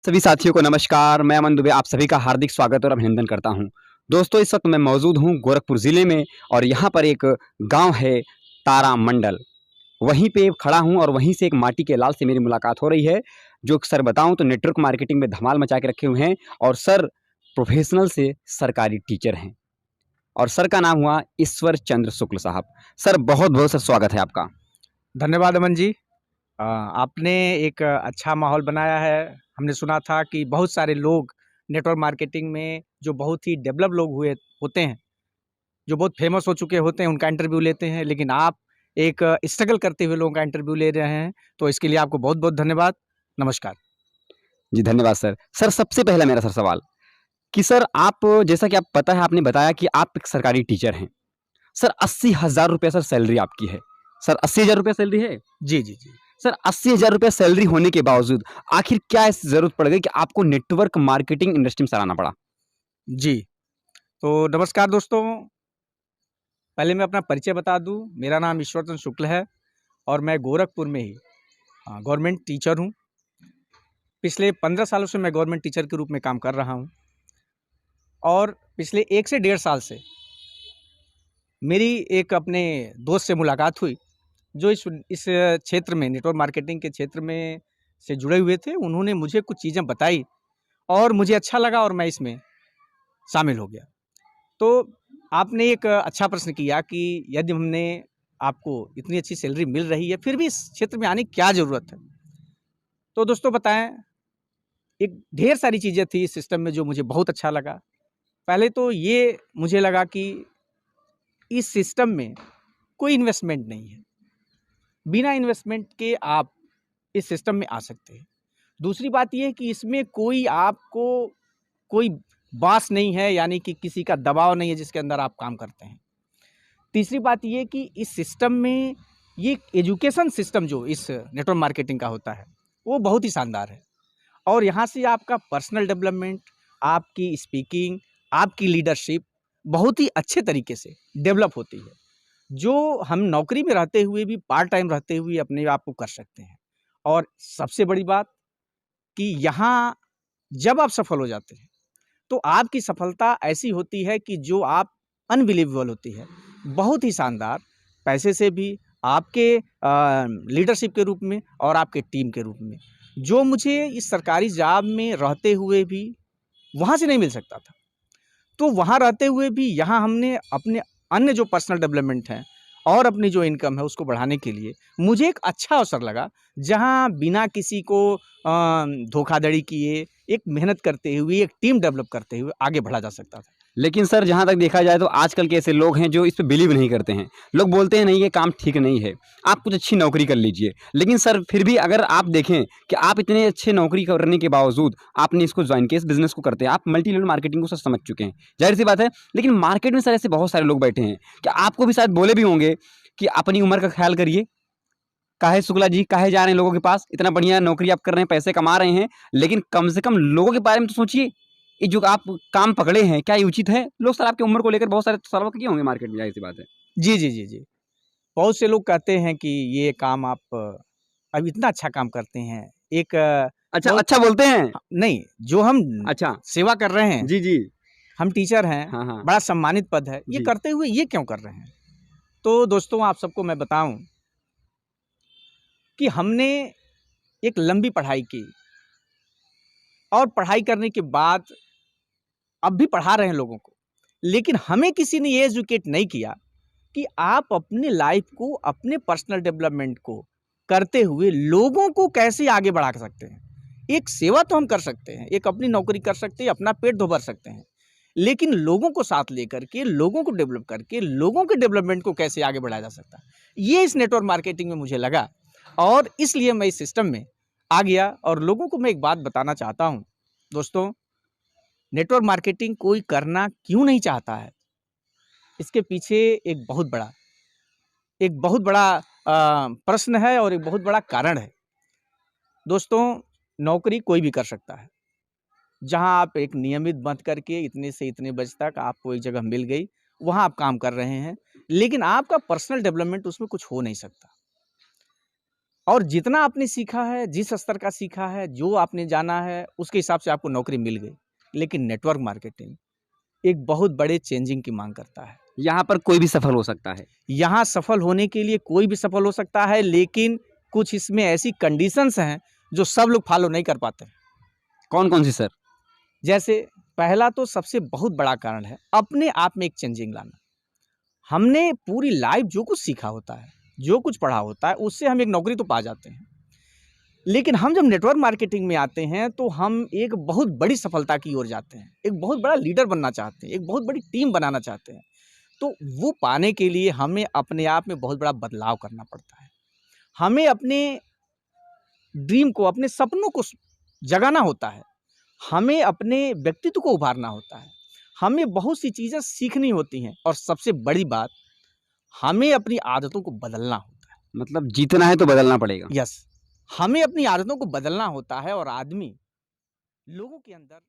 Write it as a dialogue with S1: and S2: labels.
S1: सभी साथियों को नमस्कार। मैं अमन दुबे आप सभी का हार्दिक स्वागत और अभिनंदन करता हूं। दोस्तों, इस वक्त मैं मौजूद हूं गोरखपुर ज़िले में और यहाँ पर एक गांव है तारामंडल। वहीं पे खड़ा हूं और वहीं से एक माटी के लाल से मेरी मुलाकात हो रही है, जो सर बताऊं तो नेटवर्क मार्केटिंग में धमाल मचा के रखे हुए हैं और सर प्रोफेशनल से सरकारी टीचर हैं और सर का नाम हुआ ईश्वर चंद्र शुक्ल साहब। सर बहुत-बहुत सर स्वागत है आपका।
S2: धन्यवाद अमन जी। आपने एक अच्छा माहौल बनाया है। हमने सुना था कि बहुत सारे लोग नेटवर्क मार्केटिंग में जो बहुत ही डेवलप लोग हुए होते हैं, जो बहुत फेमस हो चुके होते हैं, उनका इंटरव्यू लेते हैं, लेकिन आप एक स्ट्रगल करते हुए लोगों का इंटरव्यू ले रहे हैं, तो इसके लिए आपको बहुत-बहुत धन्यवाद। नमस्कार।
S1: जी, धन्यवाद सर। सर सबसे पहला मेरा सर सवाल कि सर आप जैसा कि आप पता है आपने बताया कि आप एक सरकारी टीचर हैं। सर 80,000 रुपए सर सैलरी आपकी है। सर 80,000 रुपए सैलरी है?
S2: जी, जी, जी।
S1: सर 80,000 रुपए सैलरी होने के बावजूद आखिर क्या ऐसी ज़रूरत पड़ गई कि आपको नेटवर्क मार्केटिंग इंडस्ट्री में सर आना पड़ा?
S2: जी, तो नमस्कार दोस्तों। पहले मैं अपना परिचय बता दूँ। मेरा नाम ईश्वरचंद्र शुक्ल है और मैं गोरखपुर में ही गवर्नमेंट टीचर हूँ। पिछले 15 सालों से मैं गवर्नमेंट टीचर के रूप में काम कर रहा हूँ और पिछले 1 से डेढ़ साल से मेरी एक अपने दोस्त से मुलाकात हुई, जो इस क्षेत्र में नेटवर्क मार्केटिंग के क्षेत्र में से जुड़े हुए थे। उन्होंने मुझे कुछ चीज़ें बताई और मुझे अच्छा लगा और मैं इसमें शामिल हो गया। तो आपने एक अच्छा प्रश्न किया कि यदि हमने आपको इतनी अच्छी सैलरी मिल रही है, फिर भी इस क्षेत्र में आने की क्या ज़रूरत है? तो दोस्तों बताएँ, एक ढेर सारी चीज़ें थी इस सिस्टम में जो मुझे बहुत अच्छा लगा। पहले तो ये मुझे लगा कि इस सिस्टम में कोई इन्वेस्टमेंट नहीं है। बिना इन्वेस्टमेंट के आप इस सिस्टम में आ सकते हैं। दूसरी बात ये है कि इसमें कोई आपको कोई बॉस नहीं है, यानी कि किसी का दबाव नहीं है जिसके अंदर आप काम करते हैं। तीसरी बात ये कि इस सिस्टम में ये एजुकेशन सिस्टम जो इस नेटवर्क मार्केटिंग का होता है, वो बहुत ही शानदार है और यहाँ से आपका पर्सनल डेवलपमेंट, आपकी स्पीकिंग, आपकी लीडरशिप बहुत ही अच्छे तरीके से डेवलप होती है, जो हम नौकरी में रहते हुए भी पार्ट टाइम रहते हुए अपने आप को कर सकते हैं। और सबसे बड़ी बात कि यहाँ जब आप सफल हो जाते हैं, तो आपकी सफलता ऐसी होती है कि जो आप अनबिलीवेबल होती है, बहुत ही शानदार, पैसे से भी, आपके लीडरशिप के रूप में और आपके टीम के रूप में, जो मुझे इस सरकारी जॉब में रहते हुए भी वहाँ से नहीं मिल सकता था। तो वहाँ रहते हुए भी यहाँ हमने अपने अन्य जो पर्सनल डेवलपमेंट हैं और अपनी जो इनकम है उसको बढ़ाने के लिए मुझे एक अच्छा अवसर लगा, जहाँ बिना किसी को धोखाधड़ी किए, एक मेहनत करते हुए, एक टीम डेवलप करते हुए आगे बढ़ा जा सकता था।
S1: लेकिन सर जहाँ तक देखा जाए तो आजकल के ऐसे लोग हैं जो इस पे बिलीव नहीं करते हैं। लोग बोलते हैं नहीं ये काम ठीक नहीं है, आप कुछ अच्छी नौकरी कर लीजिए। लेकिन सर फिर भी अगर आप देखें कि आप इतने अच्छे नौकरी करने के बावजूद आपने इसको जॉइन किया, इस बिज़नेस को करते हैं, आप मल्टी लेवल मार्केटिंग को सर समझ चुके हैं, ज़ाहिर-सी बात है। लेकिन मार्केट में सर ऐसे बहुत सारे लोग बैठे हैं, कि आपको भी शायद बोले भी होंगे कि अपनी उम्र का ख़्याल करिए, काहे शुक्ला जी काहे जा रहे हैं लोगों के पास? इतना बढ़िया नौकरी आप कर रहे हैं, पैसे कमा रहे हैं, लेकिन कम से कम लोगों के बारे में तो सोचिए। ये जो आप काम पकड़े हैं, क्या ये उचित है? लोग सर आपकी उम्र को लेकर बहुत सारे सवाल किए होंगे मार्केट में, ज़ाहिर-सी बात है।
S2: जी, जी, जी, जी। बहुत से लोग कहते हैं कि ये काम आप अब इतना अच्छा काम करते हैं। एक
S1: अच्छा,
S2: बहुत
S1: अच्छा बोलते हैं?
S2: नहीं, जो हम
S1: अच्छा।
S2: सेवा कर रहे हैं,
S1: जी, जी।
S2: हम टीचर हैं,
S1: हाँ, हाँ।
S2: बड़ा सम्मानित पद है, ये
S1: जी।
S2: करते हुए ये क्यों कर रहे हैं? तो दोस्तों आप सबको मैं बताऊँ कि हमने एक लंबी पढ़ाई की और पढ़ाई करने के बाद अब भी पढ़ा रहे हैं लोगों को। लेकिन हमें किसी ने ये एजुकेट नहीं किया कि आप अपनी लाइफ़ को, अपने पर्सनल डेवलपमेंट को करते हुए लोगों को कैसे आगे बढ़ा सकते हैं। एक सेवा तो हम कर सकते हैं, एक अपनी नौकरी कर सकते हैं, अपना पेट तो भर सकते हैं। लेकिन लोगों को साथ लेकर के, लोगों को डेवलप करके, लोगों के डेवलपमेंट को कैसे आगे बढ़ाया जा सकता है। ये इस नेटवर्क मार्केटिंग में मुझे लगा और इसलिए मैं इस सिस्टम में आ गया और लोगों को मैं एक बात बताना चाहता हूँ। दोस्तों, नेटवर्क मार्केटिंग कोई करना क्यों नहीं चाहता है? इसके पीछे एक बहुत बड़ा प्रश्न है और एक बहुत बड़ा कारण है। दोस्तों, नौकरी कोई भी कर सकता है। जहाँ आप एक नियमित बंध करके इतने से इतने बजे तक आपको एक जगह मिल गई, वहाँ आप काम कर रहे हैं, लेकिन आपका पर्सनल डेवलपमेंट उसमें कुछ हो नहीं सकता। और जितना आपने सीखा है, जिस स्तर का सीखा है, जो आपने जाना है, उसके हिसाब से आपको नौकरी मिल गई। लेकिन नेटवर्क मार्केटिंग एक बहुत बड़े चेंजिंग की मांग करता है।
S1: यहाँ पर कोई भी सफल हो सकता है।
S2: यहाँ सफल होने के लिए कोई भी सफल हो सकता है, लेकिन कुछ इसमें ऐसी कंडीशंस हैं जो सब लोग फॉलो नहीं कर पाते।
S1: कौन-कौन सी सर?
S2: जैसे पहला तो सबसे बहुत बड़ा कारण है अपने आप में एक चेंजिंग लाना। हमने पूरी लाइफ जो कुछ सीखा होता है, जो कुछ पढ़ा होता है, उससे हम एक नौकरी तो पा जाते हैं। लेकिन हम जब नेटवर्क मार्केटिंग में आते हैं तो हम एक बहुत बड़ी सफलता की ओर जाते हैं, एक बहुत बड़ा लीडर बनना चाहते हैं, एक बहुत बड़ी टीम बनाना चाहते हैं। तो वो पाने के लिए हमें अपने आप में बहुत बड़ा बदलाव करना पड़ता है। हमें अपने ड्रीम को, अपने सपनों को जगाना होता है। हमें अपने व्यक्तित्व को उभारना होता है। हमें बहुत सी चीज़ें सीखनी होती हैं और सबसे बड़ी बात, हमें अपनी आदतों को बदलना होता है।
S1: मतलब जीतना है तो बदलना पड़ेगा।
S2: यस, हमें अपनी आदतों को बदलना होता है और आदमी लोगों के अंदर